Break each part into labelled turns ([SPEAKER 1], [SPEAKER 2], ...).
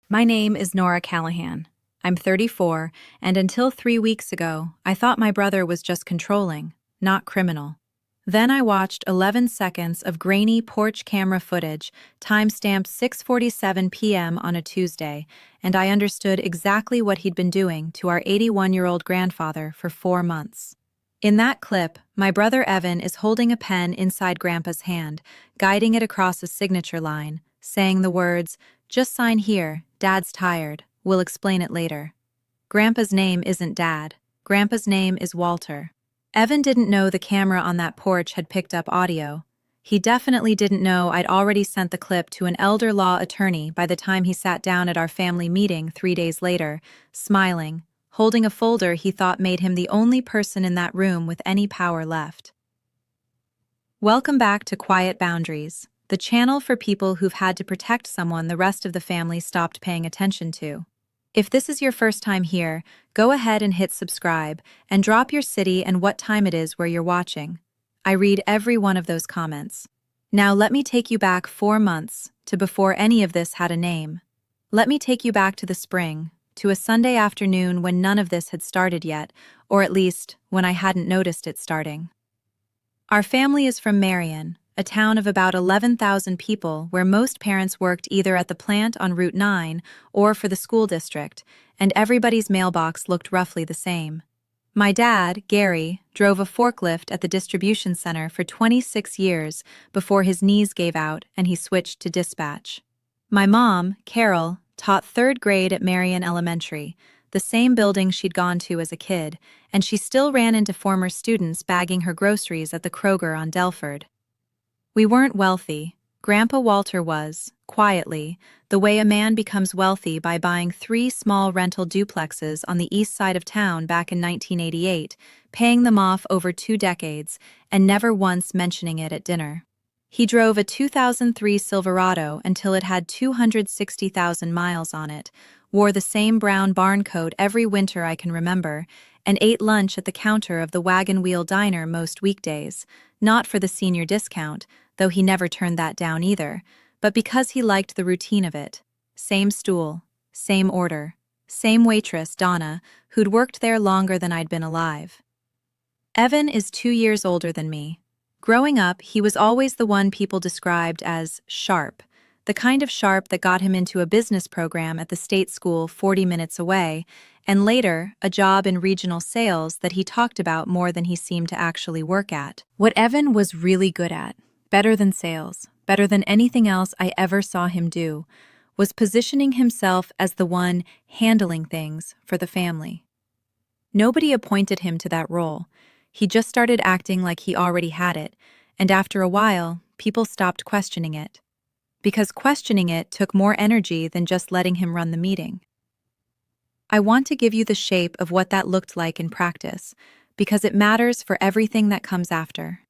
[SPEAKER 1] My name is Nora Callahan. I'm 34, and until 3 weeks ago, I thought my brother was just controlling, not criminal. Then I watched 11 seconds of grainy porch camera footage, timestamped 6:47 p.m. on a Tuesday, and I understood exactly what he'd been doing to our 81-year-old grandfather for 4 months. In that clip, my brother Evan is holding a pen inside Grandpa's hand, guiding it across a signature line, saying the words, "Just sign here, Dad's tired, we'll explain it later." Grandpa's name isn't Dad. Grandpa's name is Walter. Evan didn't know the camera on that porch had picked up audio. He definitely didn't know I'd already sent the clip to an elder law attorney by the time he sat down at our family meeting 3 days later, smiling, holding a folder he thought made him the only person in that room with any power left. Welcome back to Quiet Boundaries, the channel for people who've had to protect someone the rest of the family stopped paying attention to. If this is your first time here, go ahead and hit subscribe and drop your city and what time it is where you're watching. I read every one of those comments. Now let me take you back 4 months to before any of this had a name. Let me take you back to the spring, to a Sunday afternoon when none of this had started yet, or at least when I hadn't noticed it starting. Our family is from Marion, a town of about 11,000 people where most parents worked either at the plant on Route 9 or for the school district, and everybody's mailbox looked roughly the same. My dad, Gary, drove a forklift at the distribution center for 26 years before his knees gave out and he switched to dispatch. My mom, Carol, taught 3rd grade at Marion Elementary, the same building she'd gone to as a kid, and she still ran into former students bagging her groceries at the Kroger on Delford. We weren't wealthy. Grandpa Walter was, quietly, the way a man becomes wealthy by buying 3 small rental duplexes on the east side of town back in 1988, paying them off over 2 decades, and never once mentioning it at dinner. He drove a 2003 Silverado until it had 260,000 miles on it, wore the same brown barn coat every winter I can remember, and ate lunch at the counter of the Wagon Wheel Diner most weekdays, not for the senior discount, though he never turned that down either, but because he liked the routine of it. Same stool, same order, same waitress, Donna, who'd worked there longer than I'd been alive. Evan is 2 years older than me. Growing up, he was always the one people described as sharp, the kind of sharp that got him into a business program at the state school 40 minutes away, and later, a job in regional sales that he talked about more than he seemed to actually work at. What Evan was really good at, better than sales, better than anything else I ever saw him do, was positioning himself as the one handling things for the family. Nobody appointed him to that role. He just started acting like he already had it, and after a while, people stopped questioning it. Because questioning it took more energy than just letting him run the meeting. I want to give you the shape of what that looked like in practice, because it matters for everything that comes after.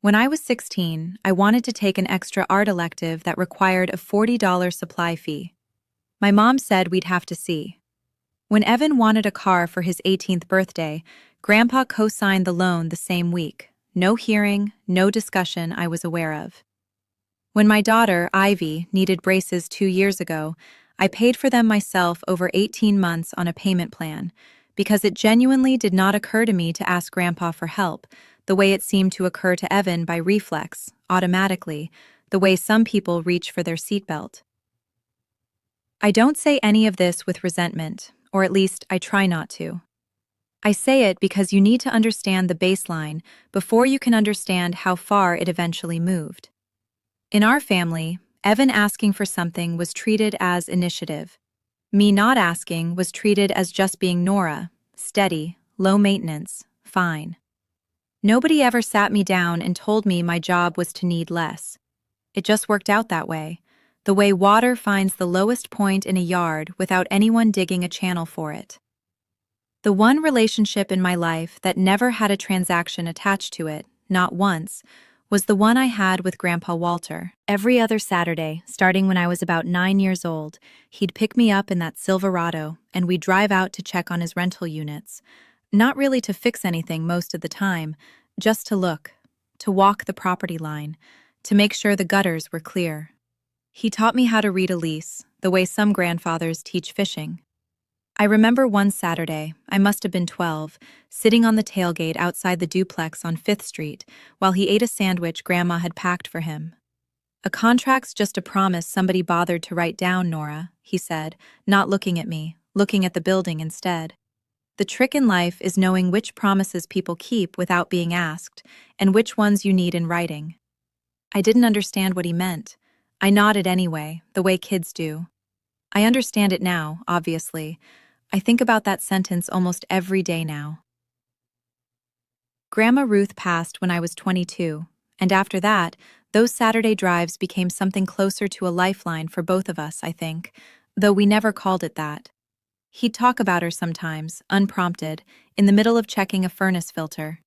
[SPEAKER 1] When I was 16, I wanted to take an extra art elective that required a $40 supply fee. My mom said we'd have to see. When Evan wanted a car for his 18th birthday, Grandpa co-signed the loan the same week. No hearing, no discussion I was aware of. When my daughter, Ivy, needed braces 2 years ago, I paid for them myself over 18 months on a payment plan, because it genuinely did not occur to me to ask Grandpa for help, the way it seemed to occur to Evan by reflex, automatically, the way some people reach for their seatbelt. I don't say any of this with resentment, or at least I try not to. I say it because you need to understand the baseline before you can understand how far it eventually moved. In our family, Evan asking for something was treated as initiative. Me not asking was treated as just being Nora, steady, low maintenance, fine. Nobody ever sat me down and told me my job was to need less. It just worked out that way, the way water finds the lowest point in a yard without anyone digging a channel for it. The one relationship in my life that never had a transaction attached to it, not once, was the one I had with Grandpa Walter. Every other Saturday, starting when I was about 9 years old, he'd pick me up in that Silverado, and we'd drive out to check on his rental units. Not really to fix anything most of the time, just to look, to walk the property line, to make sure the gutters were clear. He taught me how to read a lease, the way some grandfathers teach fishing. I remember one Saturday, I must have been 12, sitting on the tailgate outside the duplex on 5th Street while he ate a sandwich Grandma had packed for him. "A contract's just a promise somebody bothered to write down, Nora," he said, not looking at me, looking at the building instead. "The trick in life is knowing which promises people keep without being asked, and which ones you need in writing." I didn't understand what he meant. I nodded anyway, the way kids do. I understand it now, obviously. I think about that sentence almost every day now. Grandma Ruth passed when I was 22, and after that, those Saturday drives became something closer to a lifeline for both of us, I think, though we never called it that. He'd talk about her sometimes, unprompted, in the middle of checking a furnace filter.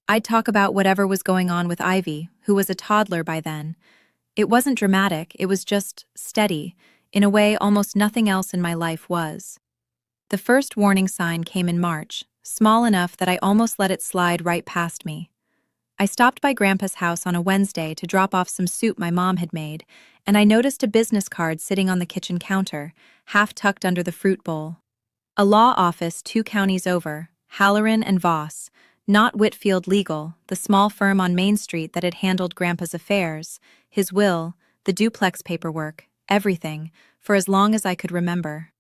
[SPEAKER 1] I'd talk about whatever was going on with Ivy, who was a toddler by then. It wasn't dramatic, it was just steady, in a way almost nothing else in my life was. The first warning sign came in March, small enough that I almost let it slide right past me. I stopped by Grandpa's house on a Wednesday to drop off some soup my mom had made, and I noticed a business card sitting on the kitchen counter, half tucked under the fruit bowl. A law office 2 counties over, Halloran and Voss, not Whitfield Legal, the small firm on Main Street that had handled Grandpa's affairs, his will, the duplex paperwork, everything, for as long as I could remember.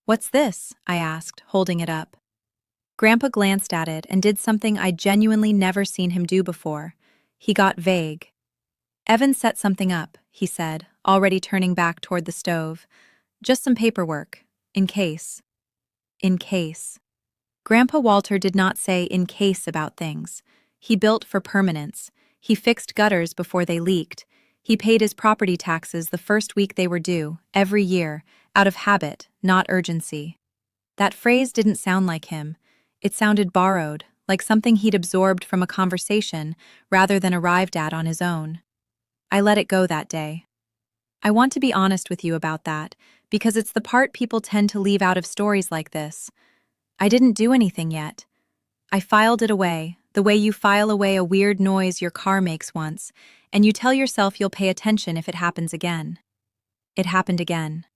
[SPEAKER 1] "What's this?" I asked, holding it up. Grandpa glanced at it and did something I'd genuinely never seen him do before. He got vague. "Evan set something up," he said, already turning back toward the stove. "Just some paperwork. In case." In case. Grandpa Walter did not say in case about things. He built for permanence. He fixed gutters before they leaked. He paid his property taxes the first week they were due, every year, out of habit, not urgency. That phrase didn't sound like him. It sounded borrowed, like something he'd absorbed from a conversation rather than arrived at on his own. I let it go that day. I want to be honest with you about that, because it's the part people tend to leave out of stories like this. I didn't do anything yet. I filed it away, the way you file away a weird noise your car makes once, and you tell yourself you'll pay attention if it happens again. It happened again.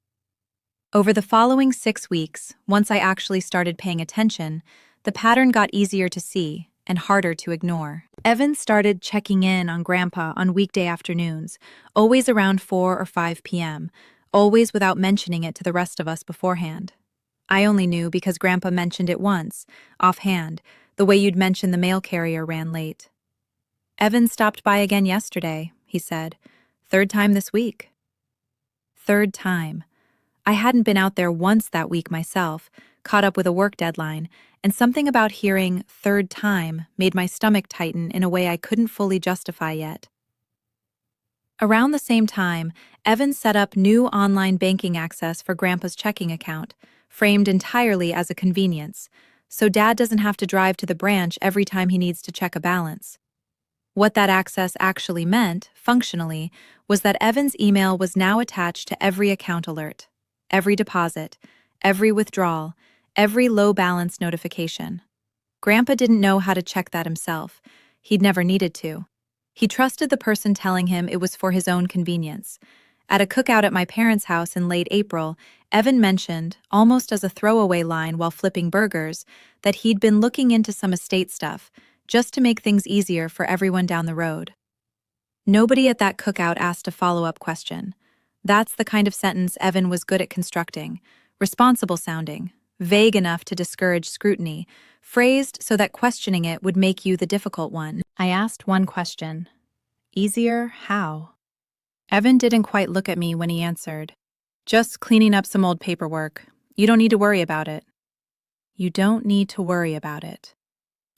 [SPEAKER 1] Over the following 6 weeks, once I actually started paying attention, the pattern got easier to see and harder to ignore. Evan started checking in on Grandpa on weekday afternoons, always around 4 or 5 p.m., always without mentioning it to the rest of us beforehand. I only knew because Grandpa mentioned it once, offhand, the way you'd mention the mail carrier ran late. "Evan stopped by again yesterday," he said. "Third time this week." Third time. I hadn't been out there once that week myself, caught up with a work deadline, and something about hearing "third time" made my stomach tighten in a way I couldn't fully justify yet. Around the same time, Evan set up new online banking access for Grandpa's checking account, framed entirely as a convenience, so Dad doesn't have to drive to the branch every time he needs to check a balance. What that access actually meant, functionally, was that Evan's email was now attached to every account alert, every deposit, every withdrawal, every low balance notification. Grandpa didn't know how to check that himself. He'd never needed to. He trusted the person telling him it was for his own convenience. At a cookout at my parents' house in late April, Evan mentioned, almost as a throwaway line while flipping burgers, that he'd been looking into some estate stuff, just to make things easier for everyone down the road. Nobody at that cookout asked a follow-up question. That's the kind of sentence Evan was good at constructing, responsible sounding, vague enough to discourage scrutiny, phrased so that questioning it would make you the difficult one. I asked one question. Easier how? Evan didn't quite look at me when he answered. "Just cleaning up some old paperwork. You don't need to worry about it." You don't need to worry about it.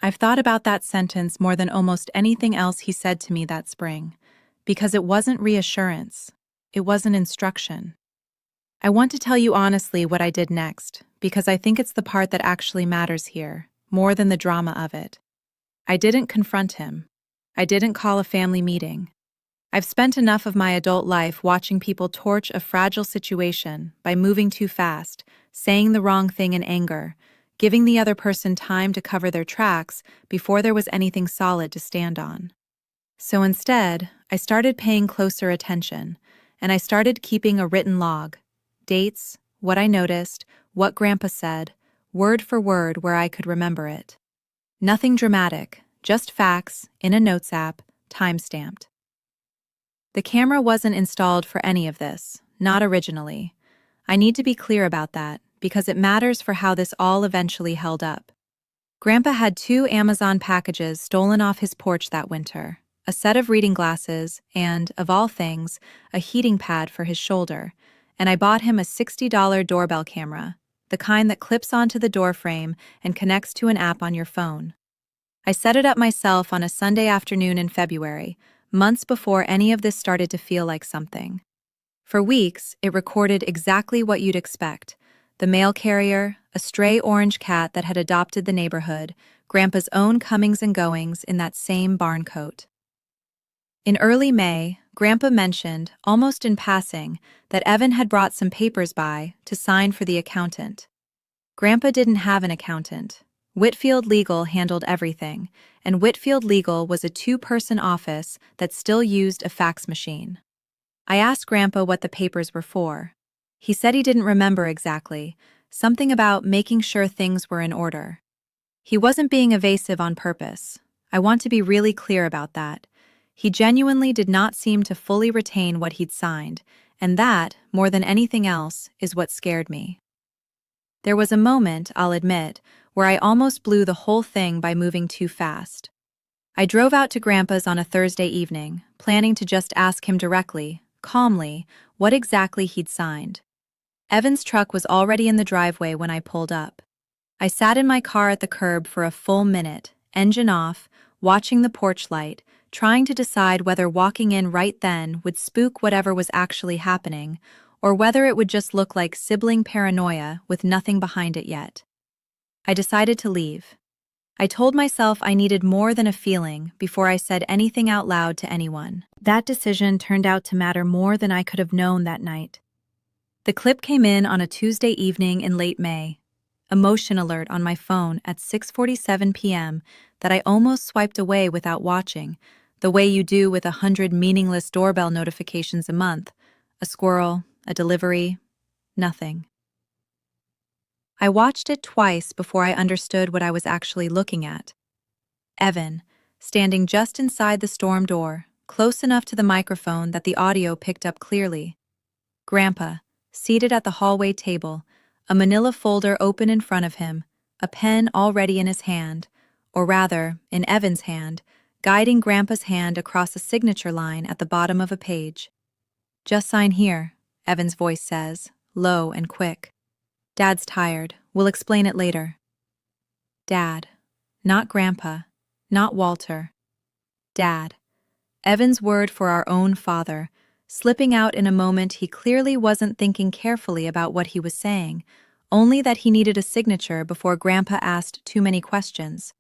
[SPEAKER 1] I've thought about that sentence more than almost anything else he said to me that spring, because it wasn't reassurance. It wasn't instruction. I want to tell you honestly what I did next, because I think it's the part that actually matters here, more than the drama of it. I didn't confront him. I didn't call a family meeting. I've spent enough of my adult life watching people torch a fragile situation by moving too fast, saying the wrong thing in anger, giving the other person time to cover their tracks before there was anything solid to stand on. So instead, I started paying closer attention, and I started keeping a written log. Dates, what I noticed, what Grandpa said, word for word where I could remember it. Nothing dramatic, just facts, in a notes app, time-stamped. The camera wasn't installed for any of this, not originally. I need to be clear about that, because it matters for how this all eventually held up. Grandpa had 2 Amazon packages stolen off his porch that winter, a set of reading glasses and, of all things, a heating pad for his shoulder, and I bought him a $60 doorbell camera, the kind that clips onto the door frame and connects to an app on your phone. I set it up myself on a Sunday afternoon in February, months before any of this started to feel like something. For weeks, it recorded exactly what you'd expect: the mail carrier, a stray orange cat that had adopted the neighborhood, Grandpa's own comings and goings in that same barn coat. In early May, Grandpa mentioned, almost in passing, that Evan had brought some papers by to sign for the accountant. Grandpa didn't have an accountant. Whitfield Legal handled everything, and Whitfield Legal was a 2-person office that still used a fax machine. I asked Grandpa what the papers were for. He said he didn't remember exactly, something about making sure things were in order. He wasn't being evasive on purpose. I want to be really clear about that. He genuinely did not seem to fully retain what he'd signed, and that, more than anything else, is what scared me. There was a moment, I'll admit, where I almost blew the whole thing by moving too fast. I drove out to Grandpa's on a Thursday evening, planning to just ask him directly, calmly, what exactly he'd signed. Evan's truck was already in the driveway when I pulled up. I sat in my car at the curb for a full minute, engine off, watching the porch light, trying to decide whether walking in right then would spook whatever was actually happening, or whether it would just look like sibling paranoia with nothing behind it yet. I decided to leave. I told myself I needed more than a feeling before I said anything out loud to anyone. That decision turned out to matter more than I could have known that night. The clip came in on a Tuesday evening in late May. A motion alert on my phone at 6:47 p.m. that I almost swiped away without watching, the way you do with 100 meaningless doorbell notifications a month. A squirrel, a delivery, nothing. I watched it twice before I understood what I was actually looking at. Evan, standing just inside the storm door, close enough to the microphone that the audio picked up clearly. Grandpa, seated at the hallway table, a manila folder open in front of him, a pen already in his hand, or rather, in Evan's hand, guiding Grandpa's hand across a signature line at the bottom of a page. "Just sign here," Evan's voice says, low and quick. "Dad's tired. We'll explain it later." Dad. Not Grandpa. Not Walter. Dad. Evan's word for our own father, slipping out in a moment he clearly wasn't thinking carefully about what he was saying, only that he needed a signature before Grandpa asked too many questions.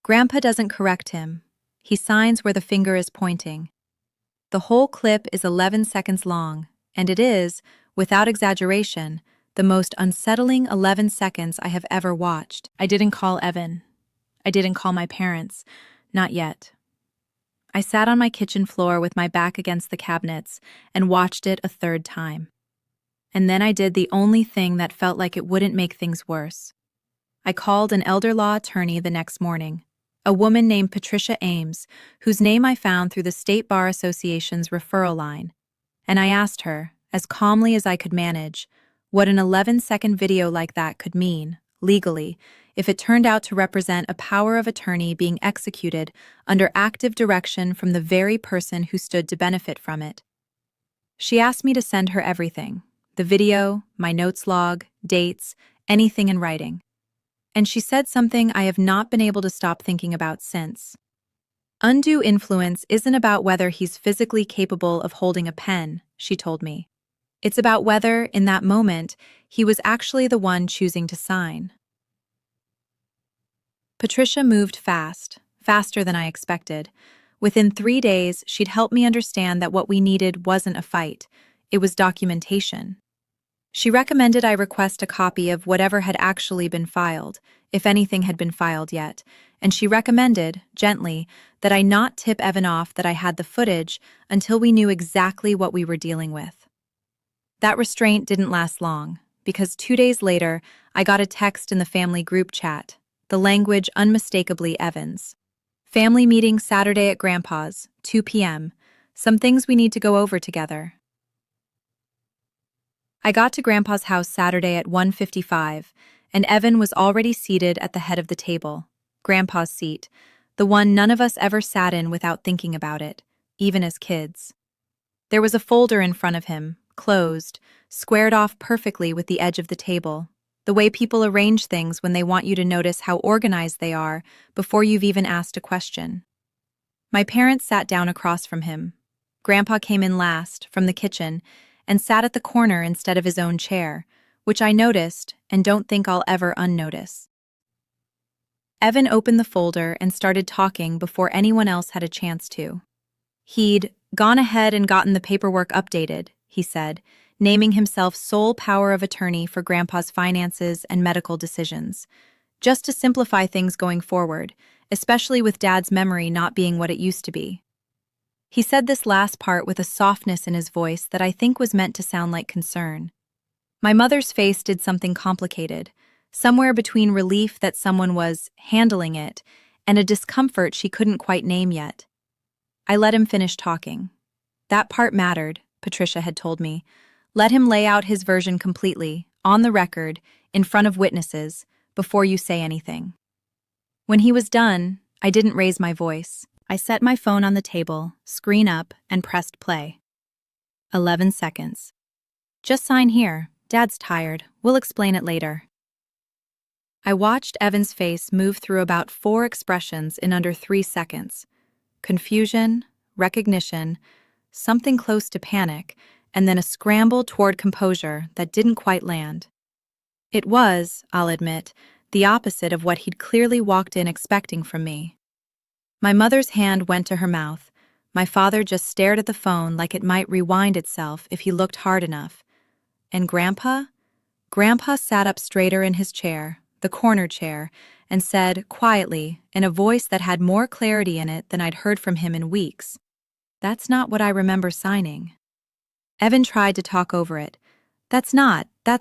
[SPEAKER 1] Grandpa doesn't correct him. He signs where the finger is pointing. The whole clip is 11 seconds long, and it is, without exaggeration, the most unsettling 11 seconds I have ever watched. I didn't call Evan. I didn't call my parents. Not yet. I sat on my kitchen floor with my back against the cabinets and watched it a third time. And then I did the only thing that felt like it wouldn't make things worse. I called an elder law attorney the next morning, a woman named Patricia Ames, whose name I found through the State Bar Association's referral line, and I asked her, as calmly as I could manage, what an 11-second video like that could mean, legally, if it turned out to represent a power of attorney being executed under active direction from the very person who stood to benefit from it. She asked me to send her everything: the video, my notes log, dates, anything in writing. And she said something I have not been able to stop thinking about since. Undue influence isn't about whether he's physically capable of holding a pen, she told me. It's about whether, in that moment, he was actually the one choosing to sign. Patricia moved fast, faster than I expected. Within 3 days, she'd helped me understand that what we needed wasn't a fight. It was documentation. She recommended I request a copy of whatever had actually been filed, if anything had been filed yet, and she recommended, gently, that I not tip Evan off that I had the footage until we knew exactly what we were dealing with. That restraint didn't last long, because 2 days later, I got a text in the family group chat, the language unmistakably Evan's. Family meeting Saturday at Grandpa's, 2 p.m. Some things we need to go over together. I got to Grandpa's house Saturday at 1:55, and Evan was already seated at the head of the table, Grandpa's seat, the one none of us ever sat in without thinking about it, even as kids. There was a folder in front of him, closed, squared off perfectly with the edge of the table, the way people arrange things when they want you to notice how organized they are before you've even asked a question. My parents sat down across from him. Grandpa came in last, from the kitchen, and sat at the corner instead of his own chair, which I noticed and don't think I'll ever unnotice. Evan opened the folder and started talking before anyone else had a chance to. He'd gone ahead and gotten the paperwork updated, he said, naming himself sole power of attorney for Grandpa's finances and medical decisions, just to simplify things going forward, especially with Dad's memory not being what it used to be. He said this last part with a softness in his voice that I think was meant to sound like concern. My mother's face did something complicated, somewhere between relief that someone was handling it and a discomfort she couldn't quite name yet. I let him finish talking. That part mattered, Patricia had told me. Let him lay out his version completely, on the record, in front of witnesses, before you say anything. When he was done, I didn't raise my voice. I set my phone on the table, screen up, and pressed play. 11 seconds. Just sign here. Dad's tired. We'll explain it later. I watched Evan's face move through about 4 expressions in under 3 seconds. Confusion, recognition, something close to panic, and then a scramble toward composure that didn't quite land. It was, I'll admit, the opposite of what he'd clearly walked in expecting from me. My mother's hand went to her mouth. My father just stared at the phone like it might rewind itself if he looked hard enough. And Grandpa? Grandpa sat up straighter in his chair, the corner chair, and said, quietly, in a voice that had more clarity in it than I'd heard from him in weeks, "That's not what I remember signing." Evan tried to talk over it. That's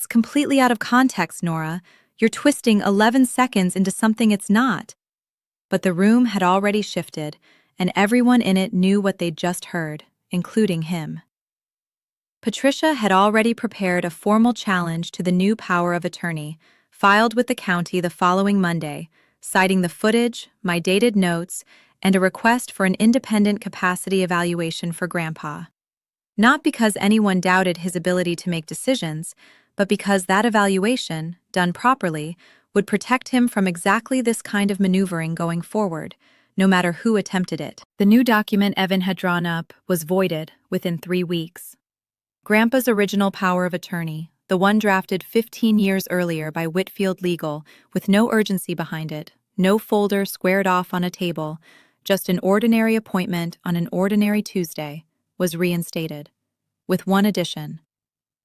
[SPEAKER 1] completely out of context, Nora. You're twisting 11 seconds into something it's not." But the room had already shifted, and everyone in it knew what they'd just heard, including him. Patricia had already prepared a formal challenge to the new power of attorney, filed with the county the following Monday, citing the footage, my dated notes, and a request for an independent capacity evaluation for Grandpa. Not because anyone doubted his ability to make decisions, but because that evaluation, done properly, would protect him from exactly this kind of maneuvering going forward, no matter who attempted it. The new document Evan had drawn up was voided within 3 weeks. Grandpa's original power of attorney, the one drafted 15 years earlier by Whitfield Legal, with no urgency behind it, no folder squared off on a table, just an ordinary appointment on an ordinary Tuesday, was reinstated. With one addition.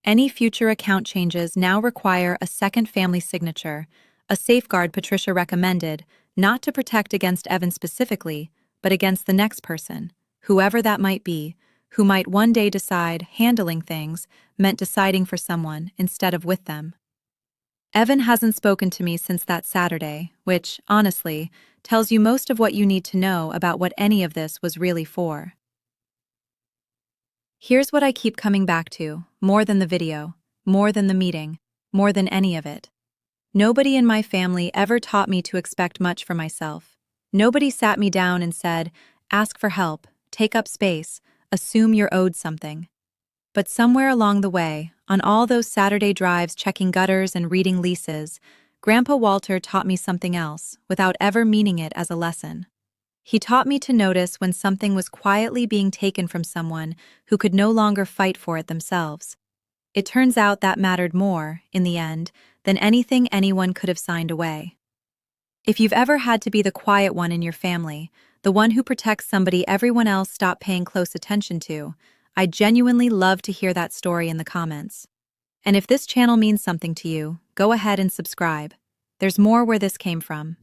[SPEAKER 1] Any future account changes now require a second family signature, a safeguard Patricia recommended, not to protect against Evan specifically, but against the next person, whoever that might be, who might one day decide handling things meant deciding for someone instead of with them. Evan hasn't spoken to me since that Saturday, which, honestly, tells you most of what you need to know about what any of this was really for. Here's what I keep coming back to, more than the video, more than the meeting, more than any of it. Nobody in my family ever taught me to expect much for myself. Nobody sat me down and said, ask for help, take up space, assume you're owed something. But somewhere along the way, on all those Saturday drives checking gutters and reading leases, Grandpa Walter taught me something else, without ever meaning it as a lesson. He taught me to notice when something was quietly being taken from someone who could no longer fight for it themselves. It turns out that mattered more, in the end, than anything anyone could have signed away. If you've ever had to be the quiet one in your family, the one who protects somebody everyone else stopped paying close attention to, I'd genuinely love to hear that story in the comments. And if this channel means something to you, go ahead and subscribe. There's more where this came from.